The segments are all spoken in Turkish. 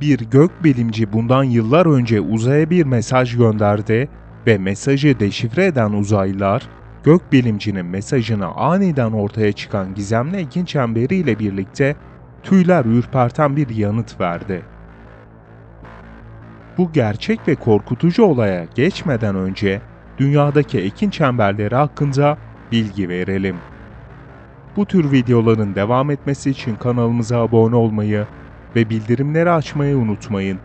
Bir gökbilimci bundan yıllar önce uzaya bir mesaj gönderdi ve mesajı deşifre eden uzaylılar, gökbilimcinin mesajına aniden ortaya çıkan gizemli Ekin çemberiyle birlikte tüyler ürperten bir yanıt verdi. Bu gerçek ve korkutucu olaya geçmeden önce dünyadaki Ekin çemberleri hakkında bilgi verelim. Bu tür videoların devam etmesi için kanalımıza abone olmayı ve bildirimleri açmayı unutmayın.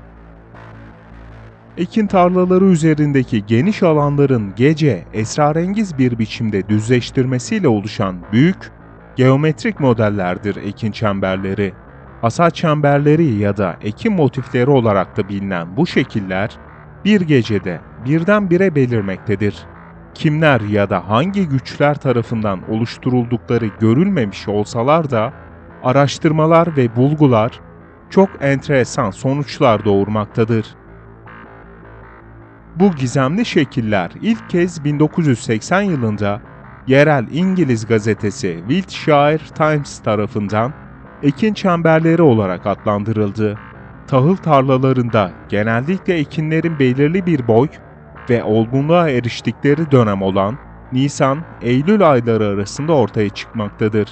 Ekin tarlaları üzerindeki geniş alanların gece esrarengiz bir biçimde düzleştirmesiyle oluşan büyük geometrik modellerdir ekin çemberleri. Hasat çemberleri ya da ekin motifleri olarak da bilinen bu şekiller bir gecede birdenbire belirmektedir. Kimler ya da hangi güçler tarafından oluşturuldukları görülmemiş olsalar da araştırmalar ve bulgular çok enteresan sonuçlar doğurmaktadır. Bu gizemli şekiller ilk kez 1980 yılında yerel İngiliz gazetesi Wiltshire Times tarafından ekin çemberleri olarak adlandırıldı. Tahıl tarlalarında genellikle ekinlerin belirli bir boy ve olgunluğa eriştikleri dönem olan Nisan-Eylül ayları arasında ortaya çıkmaktadır.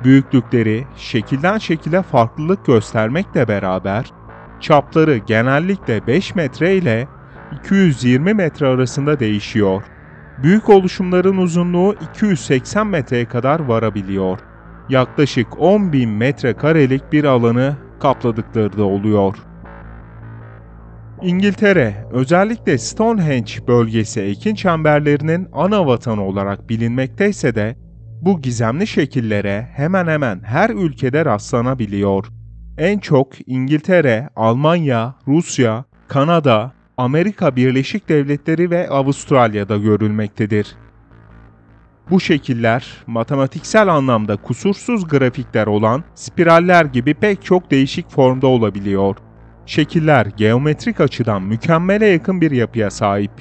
Büyüklükleri şekilden şekile farklılık göstermekle beraber çapları genellikle 5 metre ile 220 metre arasında değişiyor. Büyük oluşumların uzunluğu 280 metreye kadar varabiliyor. Yaklaşık 10.000 metrekarelik bir alanı kapladıkları da oluyor. İngiltere, özellikle Stonehenge bölgesi ekin çemberlerinin ana vatanı olarak bilinmekteyse de bu gizemli şekillere hemen hemen her ülkede rastlanabiliyor. En çok İngiltere, Almanya, Rusya, Kanada, Amerika Birleşik Devletleri ve Avustralya'da görülmektedir. Bu şekiller, matematiksel anlamda kusursuz grafikler olan spiraller gibi pek çok değişik formda olabiliyor. Şekiller geometrik açıdan mükemmele yakın bir yapıya sahip.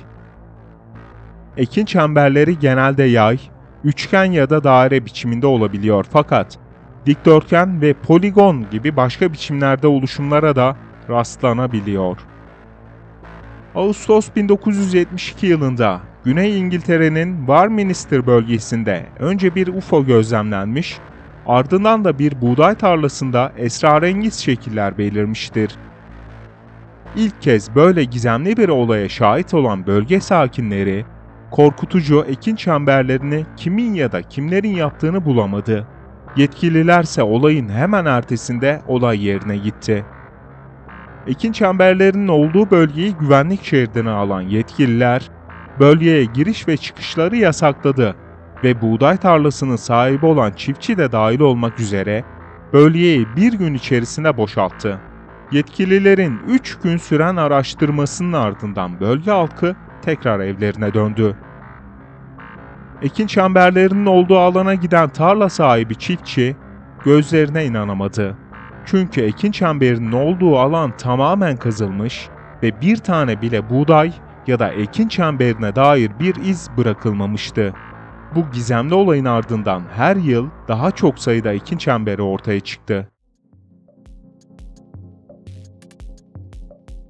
Ekin çemberleri genelde yay, üçgen ya da daire biçiminde olabiliyor fakat dikdörtgen ve poligon gibi başka biçimlerde oluşumlara da rastlanabiliyor. Ağustos 1972 yılında Güney İngiltere'nin Warminster bölgesinde önce bir UFO gözlemlenmiş, ardından da bir buğday tarlasında esrarengiz şekiller belirmiştir. İlk kez böyle gizemli bir olaya şahit olan bölge sakinleri, korkutucu ekin çemberlerini kimin ya da kimlerin yaptığını bulamadı. Yetkililerse olayın hemen ertesinde olay yerine gitti. Ekin çemberlerinin olduğu bölgeyi güvenlik şeridine alan yetkililer, bölgeye giriş ve çıkışları yasakladı ve buğday tarlasının sahibi olan çiftçi de dahil olmak üzere bölgeyi bir gün içerisinde boşalttı. Yetkililerin 3 gün süren araştırmasının ardından bölge halkı tekrar evlerine döndü. Ekin çemberlerinin olduğu alana giden tarla sahibi çiftçi gözlerine inanamadı. Çünkü ekin çemberinin olduğu alan tamamen kazılmış ve bir tane bile buğday ya da ekin çemberine dair bir iz bırakılmamıştı. Bu gizemli olayın ardından her yıl daha çok sayıda ekin çemberi ortaya çıktı.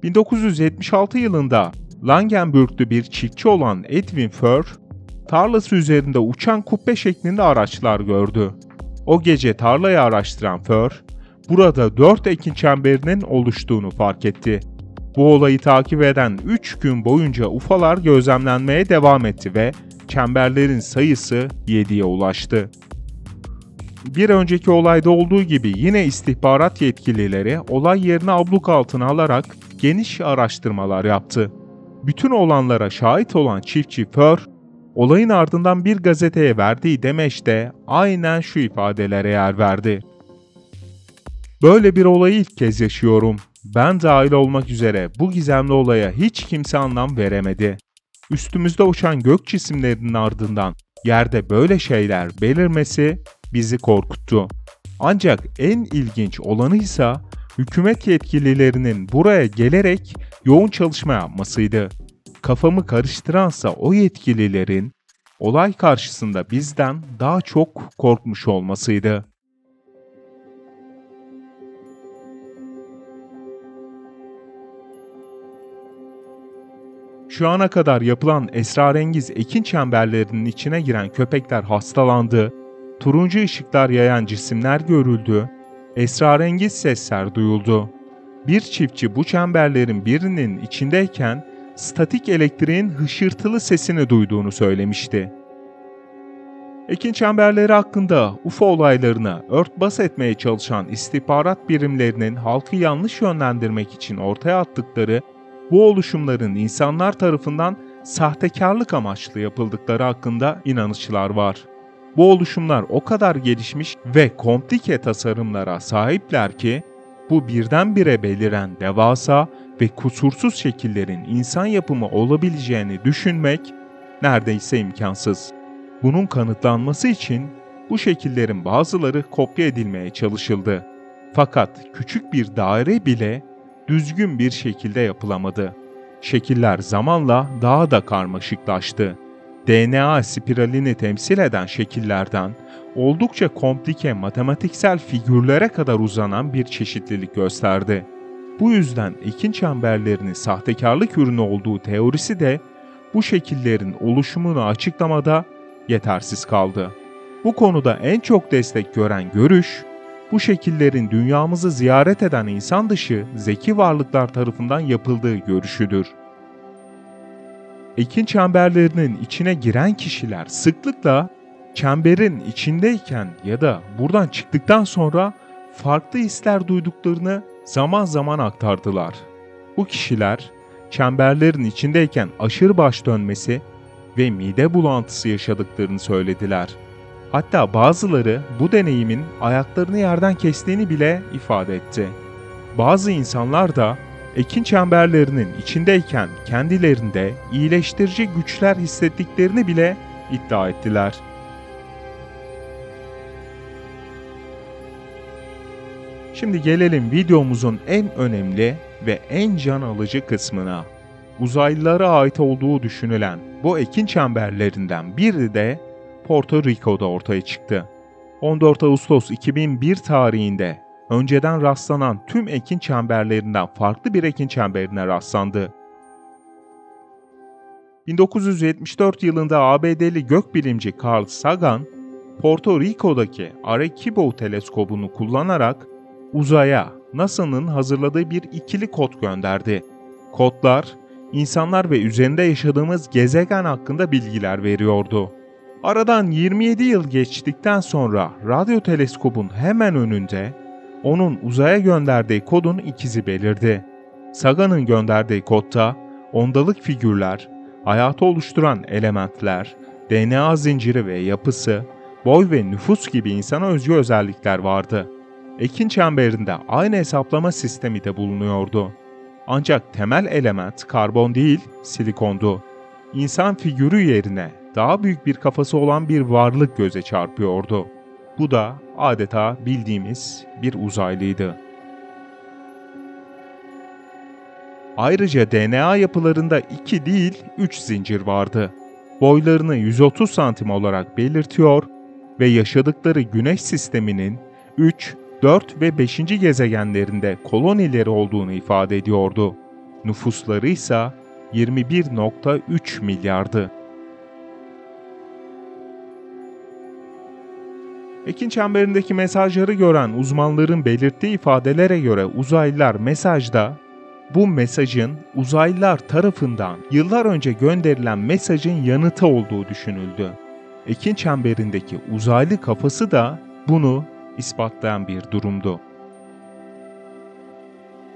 1976 yılında Langenburg'lu bir çiftçi olan Edwin Furr, tarlası üzerinde uçan kubbe şeklinde araçlar gördü. O gece tarlayı araştıran Furr, burada 4 ekin çemberinin oluştuğunu fark etti. Bu olayı takip eden 3 gün boyunca UFO'lar gözlemlenmeye devam etti ve çemberlerin sayısı 7'ye ulaştı. Bir önceki olayda olduğu gibi yine istihbarat yetkilileri olay yerini abluk altına alarak geniş araştırmalar yaptı. Bütün olanlara şahit olan çiftçi Furr, olayın ardından bir gazeteye verdiği demeçte aynen şu ifadelere yer verdi. Böyle bir olayı ilk kez yaşıyorum. Ben dahil olmak üzere bu gizemli olaya hiç kimse anlam veremedi. Üstümüzde uçan gök cisimlerinin ardından yerde böyle şeyler belirmesi bizi korkuttu. Ancak en ilginç olanı ise hükümet yetkililerinin buraya gelerek yoğun çalışma yapmasıydı. Kafamı karıştıransa o yetkililerin olay karşısında bizden daha çok korkmuş olmasıydı. Şu ana kadar yapılan esrarengiz ekin çemberlerinin içine giren köpekler hastalandı, turuncu ışıklar yayan cisimler görüldü, esrarengiz sesler duyuldu. Bir çiftçi bu çemberlerin birinin içindeyken statik elektriğin hışırtılı sesini duyduğunu söylemişti. Ekin çemberleri hakkında UFO olaylarına örtbas etmeye çalışan istihbarat birimlerinin halkı yanlış yönlendirmek için ortaya attıkları bu oluşumların insanlar tarafından sahtekarlık amaçlı yapıldıkları hakkında inanışlar var. Bu oluşumlar o kadar gelişmiş ve komplike tasarımlara sahipler ki, bu birdenbire beliren devasa ve kusursuz şekillerin insan yapımı olabileceğini düşünmek neredeyse imkansız. Bunun kanıtlanması için bu şekillerin bazıları kopya edilmeye çalışıldı. Fakat küçük bir daire bile düzgün bir şekilde yapılamadı. Şekiller zamanla daha da karmaşıklaştı. DNA spiralini temsil eden şekillerden oldukça komplike matematiksel figürlere kadar uzanan bir çeşitlilik gösterdi. Bu yüzden ekin çemberlerinin sahtekarlık ürünü olduğu teorisi de bu şekillerin oluşumunu açıklamada yetersiz kaldı. Bu konuda en çok destek gören görüş, bu şekillerin dünyamızı ziyaret eden insan dışı zeki varlıklar tarafından yapıldığı görüşüdür. Ekin çemberlerinin içine giren kişiler sıklıkla çemberin içindeyken ya da buradan çıktıktan sonra farklı hisler duyduklarını zaman zaman aktardılar. Bu kişiler çemberlerin içindeyken aşırı baş dönmesi ve mide bulantısı yaşadıklarını söylediler. Hatta bazıları bu deneyimin ayaklarını yerden kestiğini bile ifade etti. Bazı insanlar da ekin çemberlerinin içindeyken kendilerinde iyileştirici güçler hissettiklerini bile iddia ettiler. Şimdi gelelim videomuzun en önemli ve en can alıcı kısmına. Uzaylılara ait olduğu düşünülen bu ekin çemberlerinden biri de Porto Rico'da ortaya çıktı. 14 Ağustos 2001 tarihinde önceden rastlanan tüm ekin çemberlerinden farklı bir ekin çemberine rastlandı. 1974 yılında ABD'li gökbilimci Carl Sagan, Porto Rico'daki Arecibo teleskobunu kullanarak uzaya NASA'nın hazırladığı bir ikili kod gönderdi. Kodlar, insanlar ve üzerinde yaşadığımız gezegen hakkında bilgiler veriyordu. Aradan 27 yıl geçtikten sonra radyo teleskobun hemen önünde onun uzaya gönderdiği kodun ikizi belirdi. Sagan'ın gönderdiği kodda ondalık figürler, hayatı oluşturan elementler, DNA zinciri ve yapısı, boy ve nüfus gibi insana özgü özellikler vardı. Ekin çemberinde aynı hesaplama sistemi de bulunuyordu. Ancak temel element karbon değil, silikondu. İnsan figürü yerine daha büyük bir kafası olan bir varlık göze çarpıyordu. Bu da adeta bildiğimiz bir uzaylıydı. Ayrıca DNA yapılarında 2 değil 3 zincir vardı. Boylarını 130 santim olarak belirtiyor ve yaşadıkları Güneş sisteminin 3, 4 ve 5. gezegenlerinde kolonileri olduğunu ifade ediyordu. Nüfusları ise 21,3 milyardı. Ekin çemberindeki mesajları gören uzmanların belirttiği ifadelere göre uzaylılar mesajda, bu mesajın uzaylılar tarafından yıllar önce gönderilen mesajın yanıtı olduğu düşünüldü. Ekin çemberindeki uzaylı kafası da bunu ispatlayan bir durumdu.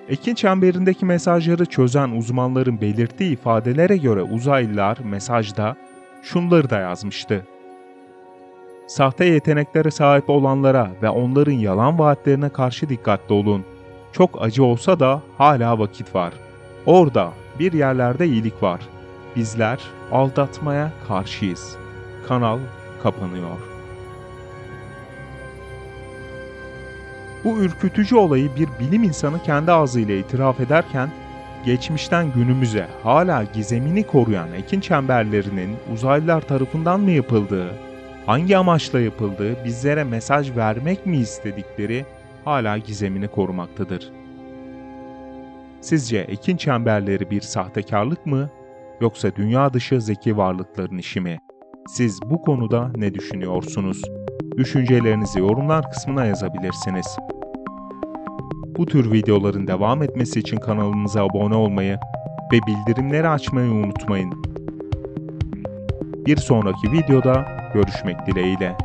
Ekin çemberindeki mesajları çözen uzmanların belirttiği ifadelere göre uzaylılar mesajda şunları da yazmıştı. Sahte yeteneklere sahip olanlara ve onların yalan vaatlerine karşı dikkatli olun. Çok acı olsa da hala vakit var. Orada bir yerlerde iyilik var. Bizler aldatmaya karşıyız. Kanal kapanıyor. Bu ürkütücü olayı bir bilim insanı kendi ağzıyla itiraf ederken, geçmişten günümüze hala gizemini koruyan ekin çemberlerinin uzaylılar tarafından mı yapıldığı, hangi amaçla yapıldığı, bizlere mesaj vermek mi istedikleri hala gizemini korumaktadır. Sizce ekin çemberleri bir sahtekarlık mı yoksa dünya dışı zeki varlıkların işi mi? Siz bu konuda ne düşünüyorsunuz? Düşüncelerinizi yorumlar kısmına yazabilirsiniz. Bu tür videoların devam etmesi için kanalımıza abone olmayı ve bildirimleri açmayı unutmayın. Bir sonraki videoda görüşmek dileğiyle.